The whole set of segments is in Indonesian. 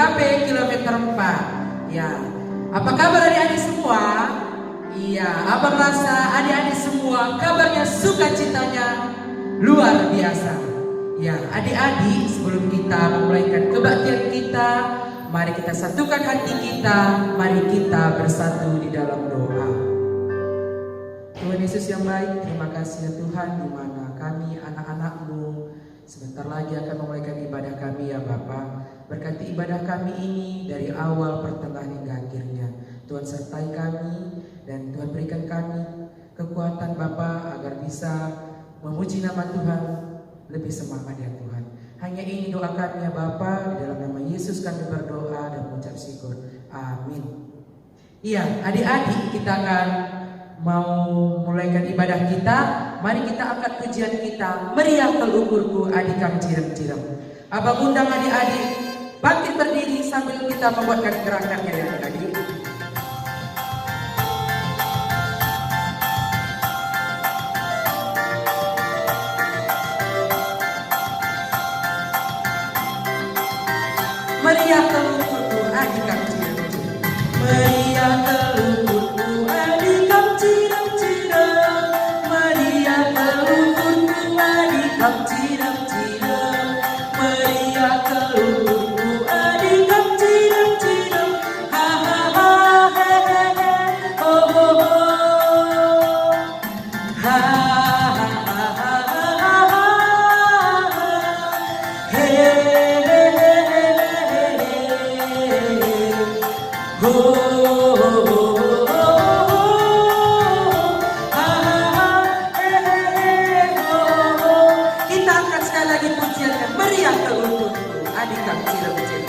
TKP kilometer 4. Ya, apa kabar adik-adik semua? Iya, Abang rasa adik-adik semua kabarnya sukacitanya luar biasa. Ya, adik-adik, sebelum kita memulaikan kebaktian kita, mari kita satukan hati kita, mari kita bersatu di dalam doa. Tuhan Yesus yang baik, terima kasih ya Tuhan, di mana kami anak-anak-Mu sebentar lagi akan memulaikan ibadah kami ya Bapa. Berkati ibadah kami ini dari awal, pertengahan hingga akhirnya. Tuhan sertai kami dan Tuhan berikan kami kekuatan Bapa agar bisa memuji nama Tuhan lebih semangat ya Tuhan. Hanya ini doa kami ya Bapa, di dalam nama Yesus kami berdoa dan mengucap syukur. Amin. Iya, adik-adik, kita akan mau mulaikan ibadah kita. Mari kita angkat pujian kita, meriah teluburku adikam cirem-cirem. Abang undang adik-adik bangkit berdiri sambil kita membuatkan gerakannya ya adik-adik. Meriah teluburku adikam cirem-cirem. Meriah teluburku adikam cirem-cirem. Meriah teluburku adikam cirem-cirem. Meriah teluburku adikam cirem-cirem. Ha ha ha he he he ho ho ho. Ha ha ha ha ha ha he he he ho ho ho ho. Kita akan sekali lagi pujiankan meriah teluburku adikam cirem-cirem.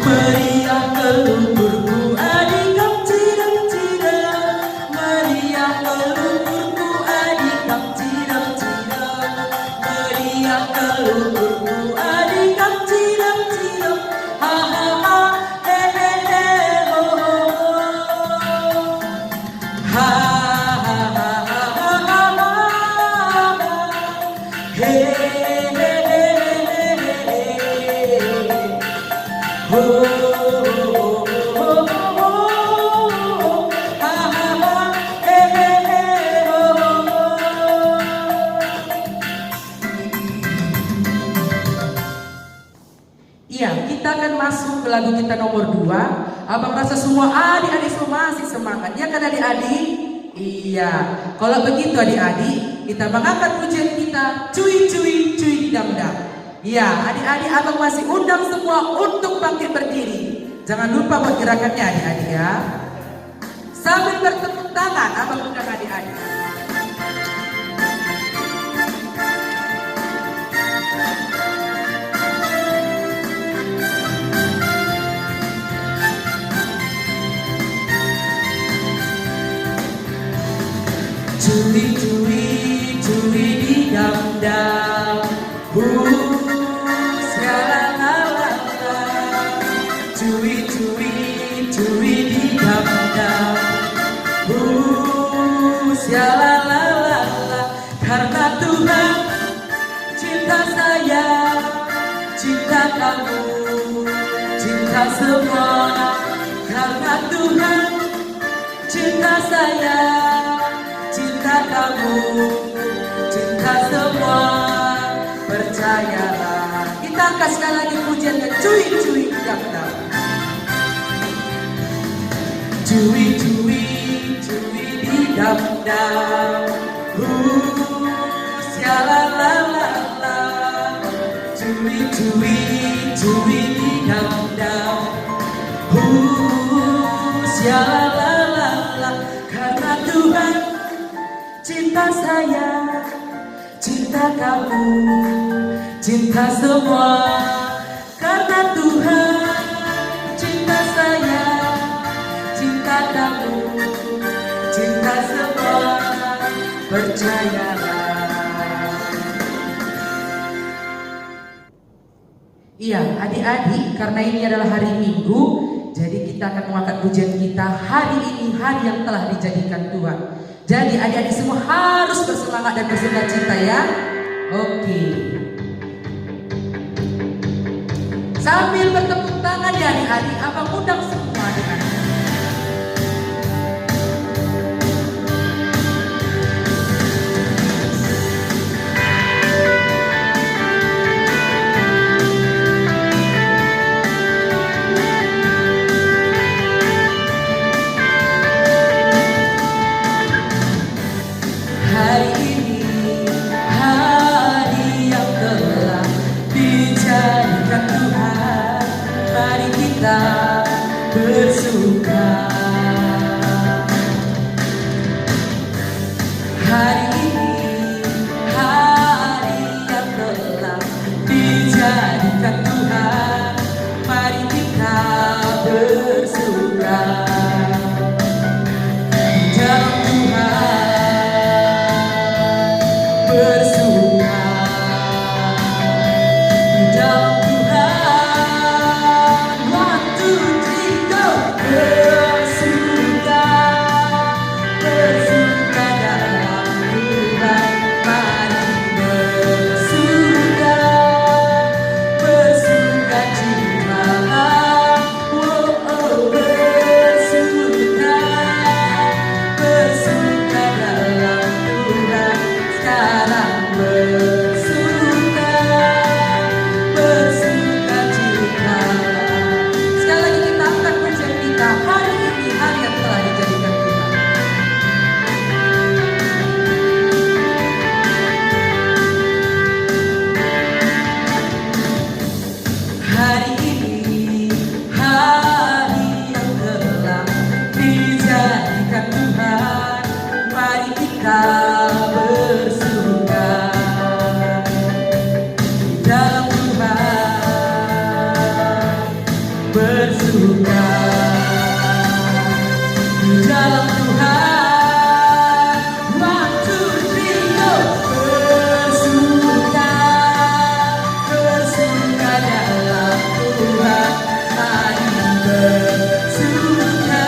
Meriah teluburku adikam cirem-cirem. Meriah teluburku adikam cirem-cirem. Meriah teluburku adikam cirem-cirem. Ha ha ha he he he ho ho ho. Ha ha ha ha ha ha he he he ho ho ho ho. Ha ha ha he he he ho ho. Iya, kita akan masuk ke lagu kita nomor 2. Abang rasa semua adik-adik semua masih semangat. Ya kan adik-adik? Iya. Kalau begitu adik-adik, kita mengangkat pujian kita, cuy cuy cuy didam-dam. Iya, adik-adik abang masih undang semua untuk bangkit berdiri. Jangan lupa buat gerakannya adik-adik ya. Sambil bertepuk tangan, abang undang adik-adik. Cuy cuy cuy didam-dam, syalalala. Cuy cuy cuy didam-dam, syalalala. Karena Tuhan cinta saya, cinta kamu, cinta semua. Karena Tuhan cinta saya, cinta kamu, cinta semua. Percayalah. Kita angkat sekali lagi pujiannya, cuy cuy didam-dam. Cuy cuy cuy didam-dam, syalalala. Cuy cuy cuy didam-dam, syalalala. Karena Tuhan cinta saya, cinta kamu, cinta semua. Karena Tuhan cinta saya, cinta kamu, cinta semua. Percayalah. Iya, adik-adik, karena ini adalah hari Minggu, jadi kita akan mengangkat pujian kita hari ini, hari yang telah dijadikan Tuhan. Jadi adik-adik semua harus bersemangat dan bersukacita ya. Oke. Sambil bertepuk tangan ya adik-adik, abang undang semua adik-adik. Hari ini hari yang telah dijadikan Tuhan, mari kita bersuka. Hari ini hari yang telah dijadikan Tuhan, mari kita bersuka. Dalam bersuka di dalam Tuhan. 1, 2, 3, go! Bersuka, bersuka dalam Tuhan. Mari bersuka, bersuka cita. Oh, oh, bersuka, bersuka dalam Tuhan. Sekarang bersuka, bersuka cita. Sekali lagi kita angkat pujian kita. Hari ini hari yang telah dijadikan Tuhan. Hari ini hari yang telah dijadikan Tuhan. Mari kita bersuka dalam Tuhan, bersuka di dalam Tuhan. 1, 2, 3, go! Bersuka, bersuka dalam Tuhan. Mari bersuka,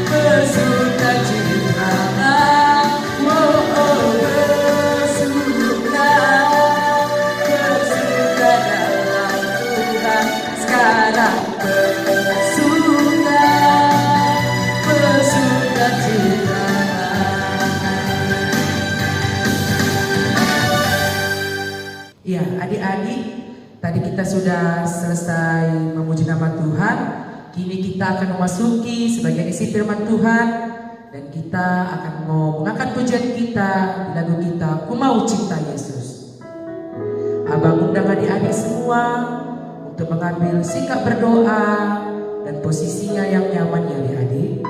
bersuka cita. Oh, oh, bersuka, bersuka dalam Tuhan. Sekarang bersuka, bersuka cita. Ya, adik-adik, tadi kita sudah selesai memuji nama Tuhan. Kini kita akan memasuki sebagian isi firman Tuhan, dan kita akan mau mengangkat pujian kita di lagu kita Ku Mau Cinta Yesus. Abang undang adik-adik semua untuk mengambil sikap berdoa dan posisinya yang nyaman ya adik-adik.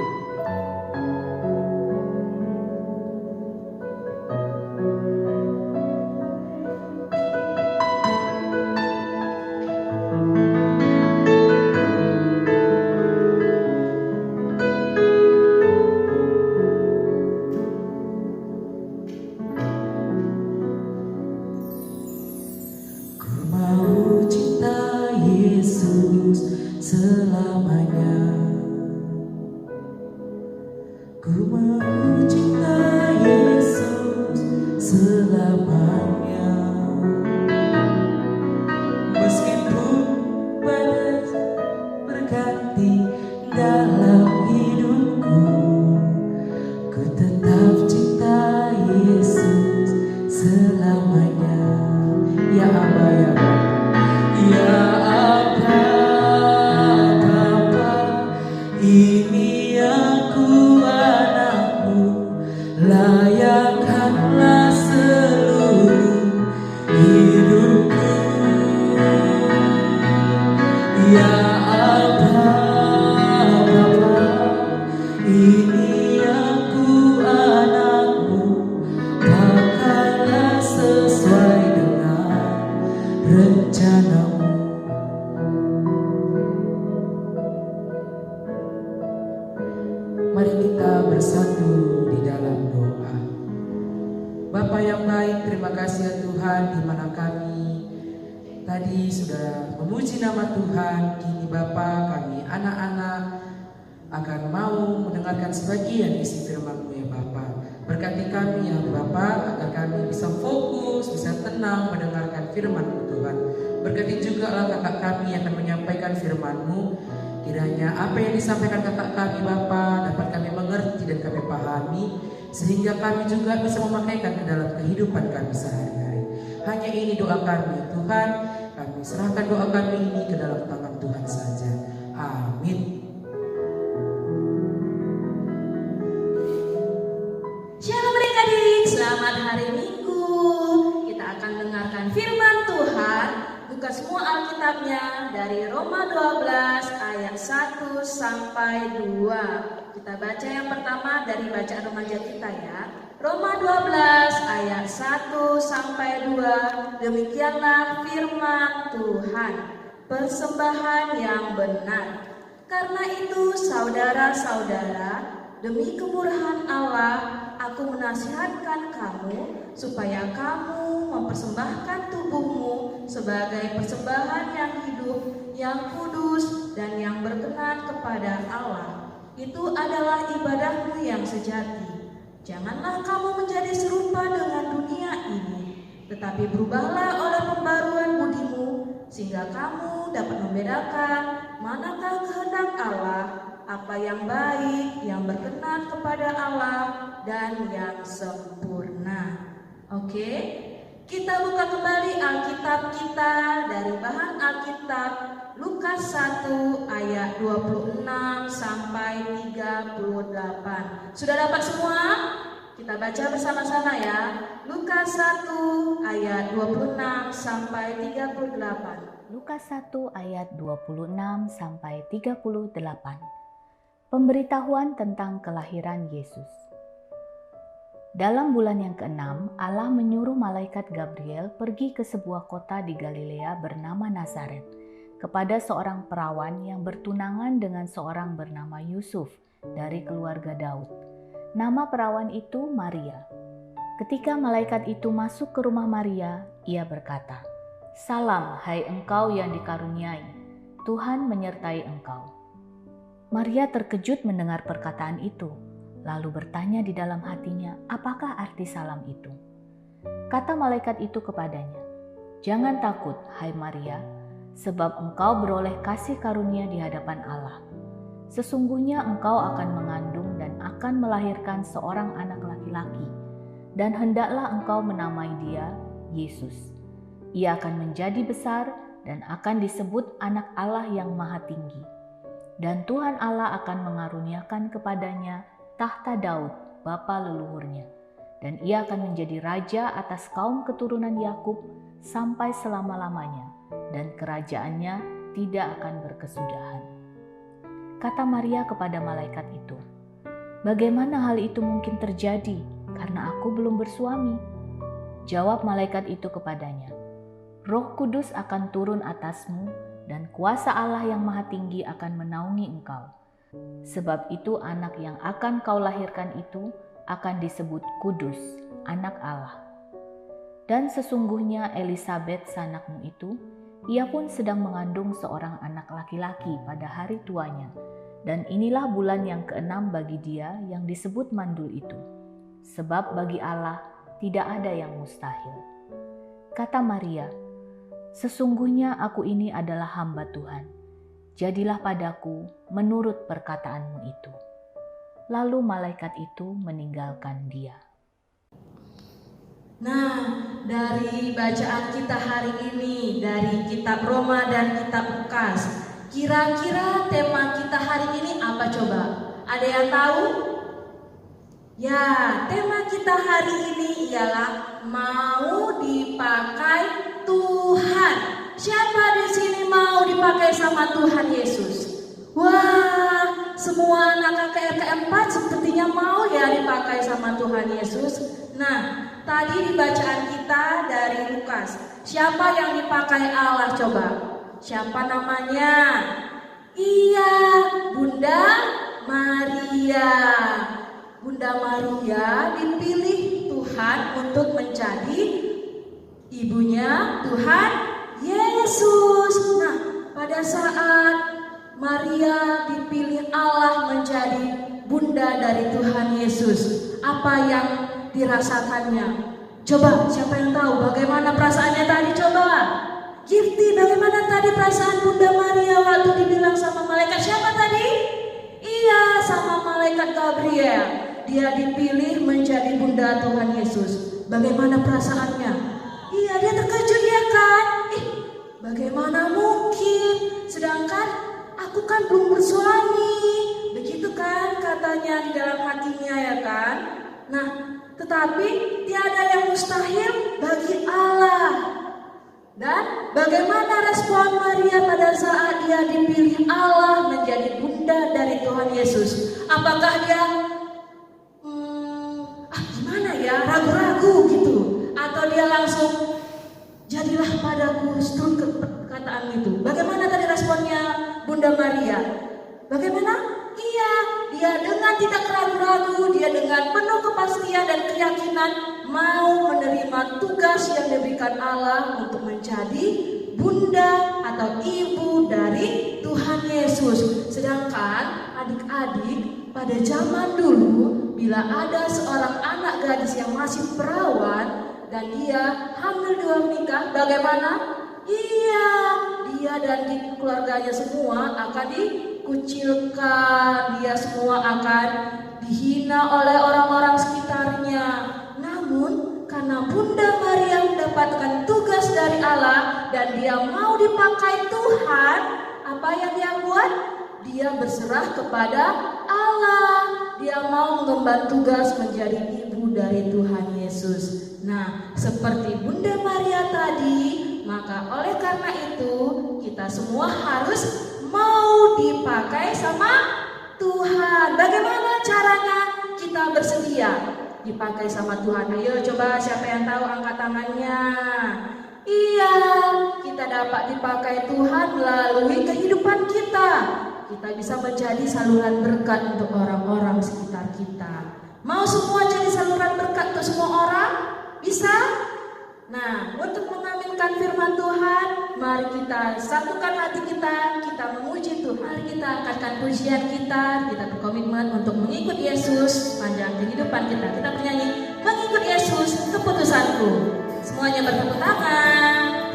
Ku mau cinta Yesus selamanya. Ku mau cinta Yesus selamanya. Meskipun badai berganti dalam hidupku, ku tetap cinta Yesus selamanya. Ya Aba, ya Bapa, ya Aba, Bapa, ini aku anakmu, layakkanlah seluruh hidupku. Ya Aba, Bapa, ini aku anakmu, pakailah sesuai dengan rencanamu. Mari kita bersatu di dalam doa. Bapa yang baik, terima kasih ya Tuhan, di mana kami tadi sudah memuji nama Tuhan. Kini Bapa, kami anak-anak akan mau mendengarkan sebagian isi firman-Mu ya Bapa. Berkati kami ya Bapa, agar kami bisa fokus, bisa tenang mendengarkan firman-Mu Tuhan. Berkati juga lah kakak kami yang akan menyampaikan firman-Mu. Kiranya apa yang disampaikan kakak kami Bapa dapat kami mengerti dan kami pahami, sehingga kami juga bisa memakaikan ke dalam kehidupan kami sehari-hari. Hanya ini doa kami Tuhan. Kami serahkan doa kami ini ke dalam tangan Tuhan saja. Amin. Shalom adik-adik, selamat hari Minggu. Kita akan dengarkan firman Tuhan. Buka semua Alkitabnya dari Roma 12 ayat 1 sampai 2. Kita baca yang pertama dari bacaan remaja kita ya. Roma 12 ayat 1 sampai 2. Demikianlah firman Tuhan, persembahan yang benar. Karena itu saudara-saudara, demi kemurahan Allah, aku menasihatkan kamu supaya kamu mempersembahkan tubuhmu sebagai persembahan yang hidup, yang kudus, dan yang berkenan kepada Allah. Itu adalah ibadahmu yang sejati. Janganlah kamu menjadi serupa dengan dunia ini, tetapi berubahlah oleh pembaruan budimu, sehingga kamu dapat membedakan manakah kehendak Allah, apa yang baik, yang berkenan kepada Allah, dan yang sempurna. Oke, kita buka kembali Alkitab kita dari bahan Alkitab Lukas 1 ayat 26 sampai 38. Sudah dapat semua? Kita baca bersama-sama ya. Lukas 1 ayat 26 sampai 38. Lukas 1 ayat 26 sampai 38. Pemberitahuan tentang kelahiran Yesus. Dalam bulan yang ke-6, Allah menyuruh malaikat Gabriel pergi ke sebuah kota di Galilea bernama Nazaret, kepada seorang perawan yang bertunangan dengan seorang bernama Yusuf dari keluarga Daud. Nama perawan itu Maria. Ketika malaikat itu masuk ke rumah Maria, ia berkata, "Salam, hai engkau yang dikaruniai, Tuhan menyertai engkau." Maria terkejut mendengar perkataan itu, lalu bertanya di dalam hatinya, apakah arti salam itu? Kata malaikat itu kepadanya, "Jangan takut, hai Maria, sebab engkau beroleh kasih karunia di hadapan Allah. Sesungguhnya engkau akan mengandung dan akan melahirkan seorang anak laki-laki, dan hendaklah engkau menamai dia Yesus. Ia akan menjadi besar dan akan disebut anak Allah yang Maha Tinggi. Dan Tuhan Allah akan mengaruniakan kepadanya tahta Daud, bapa leluhurnya, dan ia akan menjadi raja atas kaum keturunan Yakub sampai selama-lamanya, dan kerajaannya tidak akan berkesudahan." Kata Maria kepada malaikat itu, "Bagaimana hal itu mungkin terjadi, karena aku belum bersuami?" Jawab malaikat itu kepadanya, "Roh Kudus akan turun atasmu, dan kuasa Allah yang Maha Tinggi akan menaungi engkau. Sebab itu anak yang akan kau lahirkan itu akan disebut kudus, anak Allah. Dan sesungguhnya Elisabet sanakmu itu, ia pun sedang mengandung seorang anak laki-laki pada hari tuanya. Dan inilah bulan yang ke-6 bagi dia yang disebut mandul itu. Sebab bagi Allah tidak ada yang mustahil." Kata Maria, "Sesungguhnya aku ini adalah hamba Tuhan. Jadilah padaku menurut perkataanmu itu." Lalu malaikat itu meninggalkan dia. Nah, dari bacaan kita hari ini dari kitab Roma dan kitab Lukas, kira-kira tema kita hari ini apa coba? Ada yang tahu? Ya, tema kita hari ini ialah mau dipakai Tuhan. Siapa di sini mau dipakai sama Tuhan Yesus? Wah, semua anak KKR 4 sepertinya mau ya dipakai sama Tuhan Yesus. Nah, tadi di bacaan kita dari Lukas, siapa yang dipakai Allah coba? Siapa namanya? Iya, Bunda Maria. Bunda Maria dipilih Tuhan untuk menjadi ibunya Tuhan Yesus. Nah, pada saat Maria dipilih Allah menjadi bunda dari Tuhan Yesus, apa yang dirasakannya? Coba, siapa yang tahu bagaimana perasaannya tadi? Coba. Gifty, bagaimana tadi perasaan Bunda Maria waktu dibilang sama malaikat siapa tadi? Iya, sama malaikat Gabriel. Dia dipilih menjadi Bunda Tuhan Yesus. Bagaimana perasaannya? Iya, dia terkejut ya kan? Bagaimana mungkin? Sedangkan aku kan belum bersuami. Begitu kan katanya di dalam hatinya ya kan? Nah, tetapi tiada yang mustahil bagi Allah. Dan bagaimana respon Maria pada saat dia dipilih Allah menjadi bunda dari Tuhan Yesus? Apakah dia gimana ya, ragu-ragu gitu? Atau dia langsung jadilah padaku, seturut perkataan itu? Bagaimana tadi responnya Bunda Maria? Bagaimana? Iya, dia dengan tidak ragu-ragu, dia dengan penuh kepastian dan keyakinan mau menerima tugas yang diberikan Allah untuk menjadi bunda atau ibu dari Tuhan Yesus. Sedangkan adik-adik pada zaman dulu, bila ada seorang anak gadis yang masih perawan dan dia hamil 2 nikah, bagaimana? Iya, dia dan keluarganya semua akan dikucilkan, dia semua akan dihina oleh orang-orang sekitarnya. Namun karena Bunda Maria mendapatkan tugas dari Allah dan dia mau dipakai Tuhan, apa yang dia buat? Dia berserah kepada Allah. Dia mau mengemban tugas menjadi ibu dari Tuhan Yesus. Nah, seperti Bunda Maria tadi, maka oleh karena itu kita semua harus mau dipakai sama Tuhan. Bagaimana caranya kita bersedia dipakai sama Tuhan? Ayo coba, siapa yang tahu angkat tangannya. Iya, kita dapat dipakai Tuhan melalui kehidupan kita. Kita bisa menjadi saluran berkat untuk orang-orang sekitar kita. Mau semua jadi saluran berkat untuk semua orang? Bisa? Nah, untuk mengaminkan firman Tuhan, mari kita satukan hati kita memuji Tuhan. Mari kita angkatkan pujian kita berkomitmen untuk mengikut Yesus sepanjang kehidupan kita. Kita bernyanyi, mengikut Yesus keputusanku. Semuanya bertepuk tangan.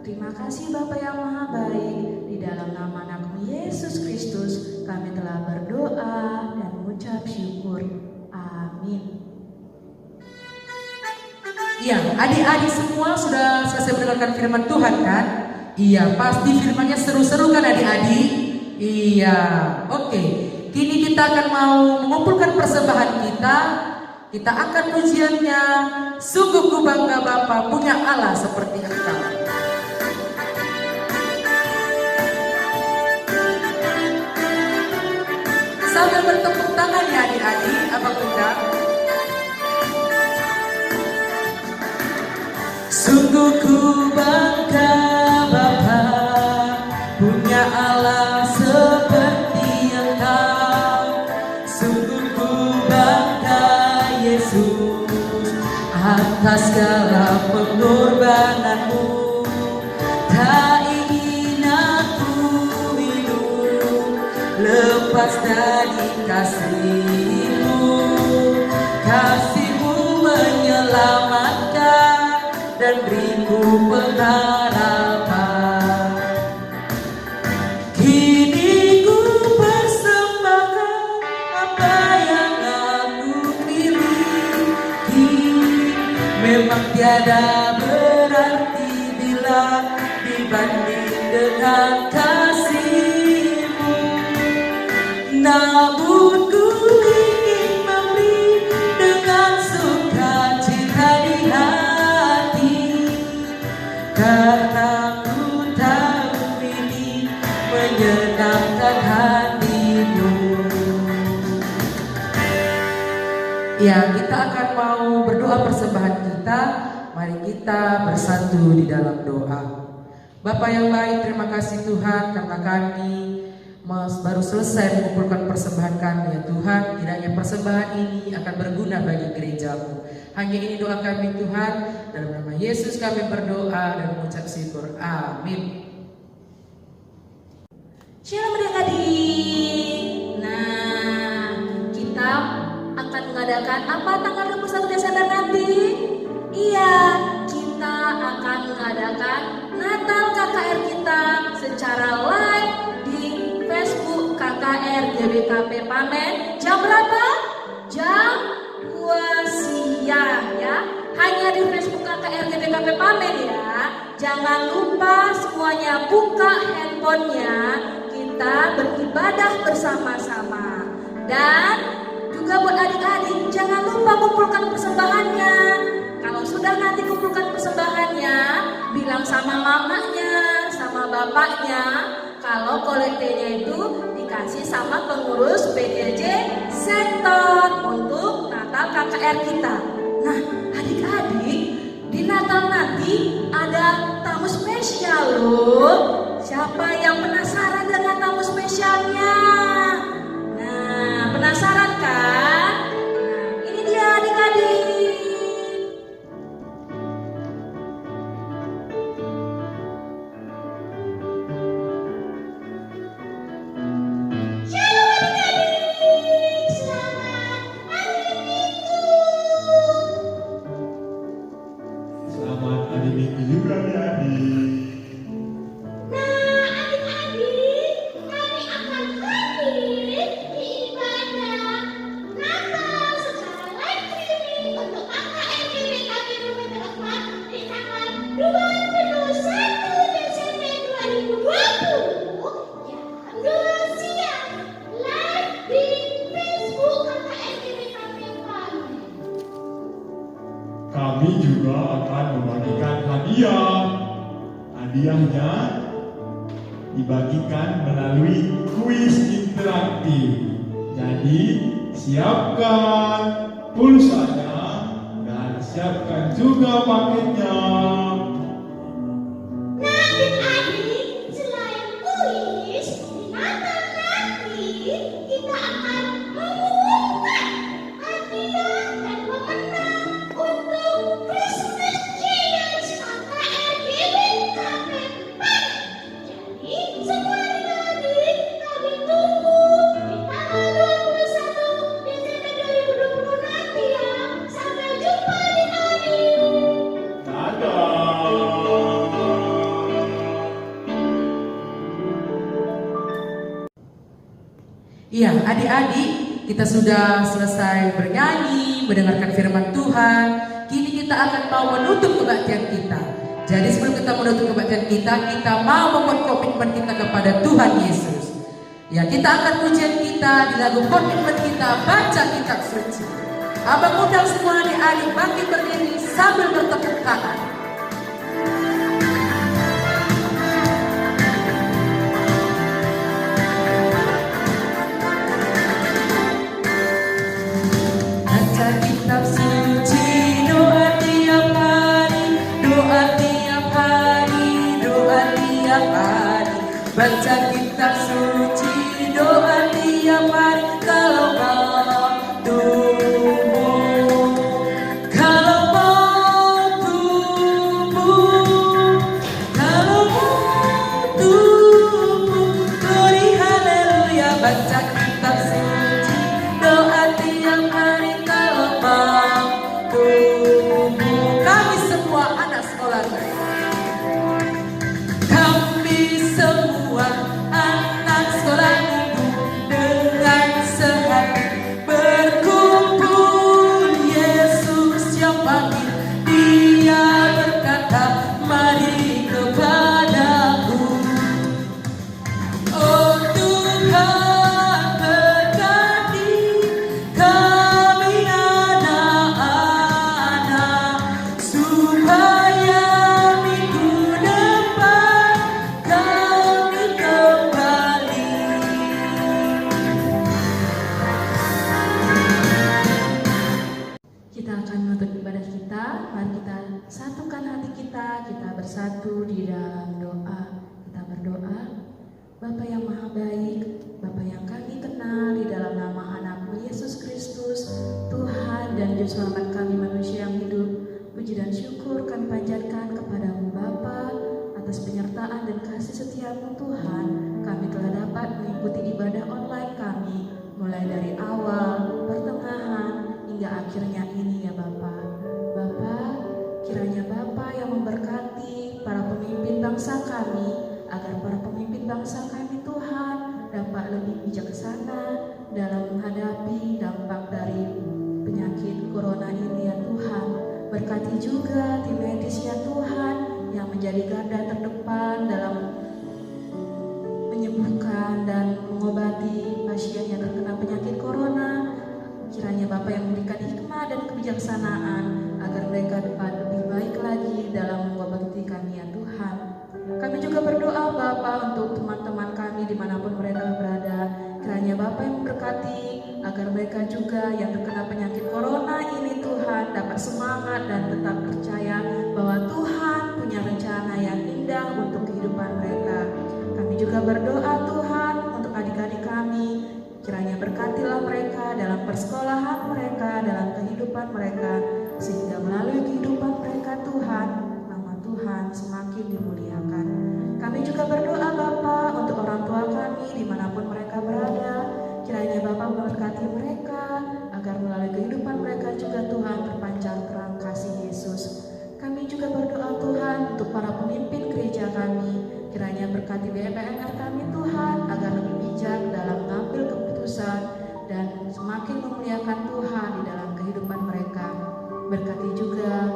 Terima kasih Bapa yang Maha Baik, di dalam nama Anakmu Yesus Kristus kami telah berdoa dan mengucap syukur. Amin. Iya, adik-adik semua sudah selesai mendengarkan firman Tuhan kan? Iya, pasti firmannya seru-seru kan adik-adik? Iya, oke. Kini kita akan mau mengumpulkan persembahan kita. Kita akan pujiannya, sungguh ku bangga Bapa punya Allah seperti Engkau. Sambil bertepuk tangan ya adik-adik, Abang Bunda. Sungguh ku bangga Bapa punya Allah seperti Engkau. Sungguh ku bangga Yesus atas segala pengorbananmu. lepas dari kasih-Mu. Kasih-Mu menyelamatkan dan beriku pengharapan. Kini ku persembahkan apa yang aku miliki. Memang tiada berarti bila dibanding dengan kasih-Mu. Namun ku ingin memberi dengan sukacita di hati, karena ku tahu ini menyenangkan hati-Mu. Ya, kita akan mau berdoa persembahan kita. Mari kita bersatu di dalam doa. Bapa yang baik, terima kasih Tuhan karena kami baru selesai mengumpulkan persembahan kami ya Tuhan. Kiranya persembahan ini akan berguna bagi gereja-Mu. Hanya ini doa kami Tuhan. Dalam nama Yesus kami berdoa dan mengucap syukur. Amin. Shalom adik-adik. Nah, kita akan mengadakan apa tanggal 21 Desember nanti? Iya, kita akan mengadakan Natal KKR kita secara live di Facebook KKR GBKP Pamen. Jam berapa? Jam 2 siang ya. Hanya di Facebook KKR GBKP Pamen ya. Jangan lupa semuanya buka handphonenya. Kita beribadah bersama-sama. Dan juga buat adik-adik, jangan lupa kumpulkan persembahannya. Kalau sudah nanti kumpulkan persembahannya, bilang sama mamanya, sama bapaknya, kalau kolektenya itu dikasih sama pengurus PJJ sektor untuk Natal KKR kita. Nah, adik-adik, di Natal nanti ada tamu spesial loh. Siapa yang penasaran dengan tamu spesialnya? Nah, penasaran kan? Nah, ini dia adik-adik. Kami juga akan membagikan hadiah. Hadiahnya dibagikan melalui kuis interaktif. Jadi siapkan pulsanya dan siapkan juga paketnya. Nah, adik-adik, selain kuis, di Natal nanti kita akan mengumumkan hadiah dan pemenang untuk Christmas Cheers KKR GBKP Pamen. Jadi, semua adik-adik kami tunggu di tanggal 21 Desember 2020 nanti ya. Sampai jumpa adik-adik. Dadah. Iya, adik-adik, kita sudah selesai bernyanyi, mendengarkan firman Tuhan. Kini kita akan mau menutup kebaktian kita. Jadi sebelum kita menutup kebaktian kita mau membuat komitmen kita kepada Tuhan Yesus. Ya, kita akan pujian kita di lagu komitmen kita, baca kitab suci. Abang undang semua adik-adik bangkit berdiri sambil bertepuk tangan. Baca kitab suci, doa tiap hari, doa tiap hari, doa tiap hari. Baca kitab suci, doa tiap hari. Kalau mau tumbuh, kalau mau tumbuh, kalau mau tumbuh, beri haleluya. Baca bersatu di dalam doa. Kita berdoa. Bapa yang maha baik, Bapa yang kami kenal di dalam nama anak-Mu Yesus Kristus, Tuhan dan Juru Selamat kami manusia yang hidup, puji dan syukur kami panjatkan kepada-Mu Bapa atas penyertaan dan kasih setia-Mu Tuhan. Kami telah dapat mengikuti ibadah online kami mulai dari awal, pertengahan, hingga akhirnya ini ya Bapa. Bapa, kiranya Bapa yang memberkati para pemimpin bangsa kami, agar para pemimpin bangsa kami Tuhan dapat lebih bijaksana dalam menghadapi dampak dari penyakit corona ini ya Tuhan. Berkati juga tim medis ya Tuhan yang menjadi garda terdepan dalam menyembuhkan dan mengobati pasien yang terkena penyakit corona. Kiranya Bapa yang memberikan hikmah dan kebijaksanaan agar mereka dapat lebih baik lagi dalam mengobati kami ya Tuhan. Kami juga berdoa Bapa untuk teman-teman kami dimanapun mereka berada. Kiranya Bapa yang memberkati agar mereka juga yang terkena penyakit corona ini Tuhan dapat semangat dan tetap percaya bahwa Tuhan punya rencana yang indah untuk kehidupan mereka. Kami juga berdoa Tuhan untuk adik-adik kami. Kiranya berkatilah mereka dalam persekolahan mereka, dalam kehidupan mereka, sehingga melalui kehidupan mereka Tuhan, nama Tuhan semakin dimuliakan. Kami juga berdoa Bapa untuk orang tua kami dimanapun mereka berada. Kiranya Bapa memberkati mereka agar melalui kehidupan mereka juga Tuhan terpancar terang kasih Yesus. Kami juga berdoa Tuhan untuk para pemimpin gereja kami. Kiranya berkati BPMR kami Tuhan agar lebih bijak dalam mengambil keputusan dan semakin memuliakan Tuhan di dalam kehidupan mereka. Berkati juga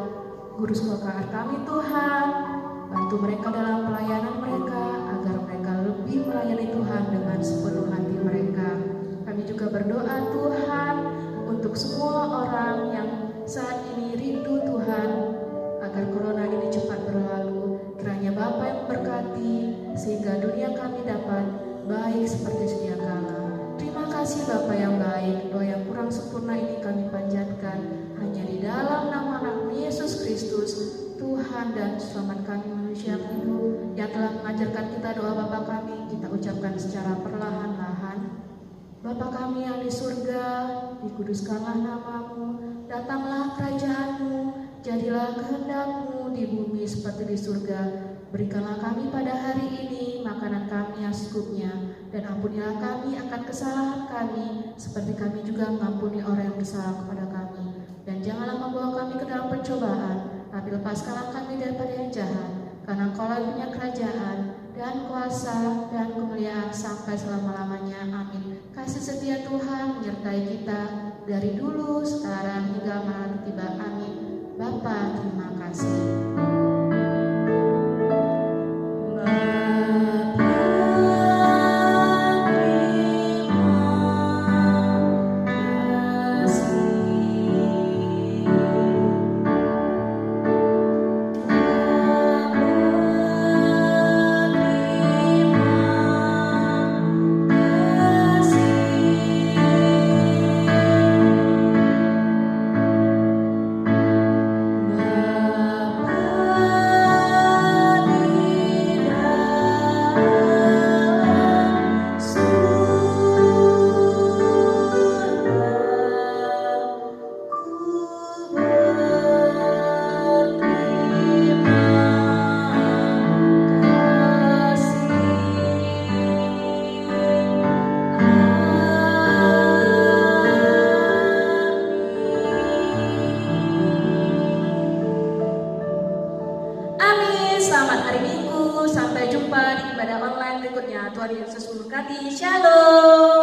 guru sekolah kami Tuhan, bantu mereka dalam pelayanan mereka agar mereka lebih melayani Tuhan dengan sepenuh hati mereka. Kami juga berdoa Tuhan untuk semua orang yang saat ini rindu Tuhan agar corona ini cepat berlalu. Kiranya Bapa yang berkati sehingga dunia kami dapat baik seperti sedia kala. Terima kasih Bapa yang baik, doa yang kurang sempurna ini kami panjatkan hanya di dalam nama anak Yesus Kristus, Tuhan dan Selamat kami manusia yang hidup, yang telah mengajarkan kita doa Bapa kami, kita ucapkan secara perlahan-lahan. Bapa kami yang di surga, dikuduskanlah nama-Mu, datanglah kerajaan-Mu, jadilah kehendak-Mu di bumi seperti di surga. Berikanlah kami pada hari ini makanan kami yang secukupnya, dan ampunilah kami akan kesalahan kami, seperti kami juga mengampuni orang yang bersalah kepada kami. Dan janganlah membawa kami ke dalam pencobaan, tapi lepaskanlah kami daripada yang jahat. Karena Engkau-lah yang punya kerajaan, dan kuasa, dan kemuliaan sampai selama-lamanya. Amin. Kasih setia Tuhan menyertai kita dari dulu, sekarang, hingga malam tiba. Amin. Bapa, terima kasih. Selamat hari Minggu, sampai jumpa di ibadah online berikutnya. Tuhan Yesus memberkati. Shalom.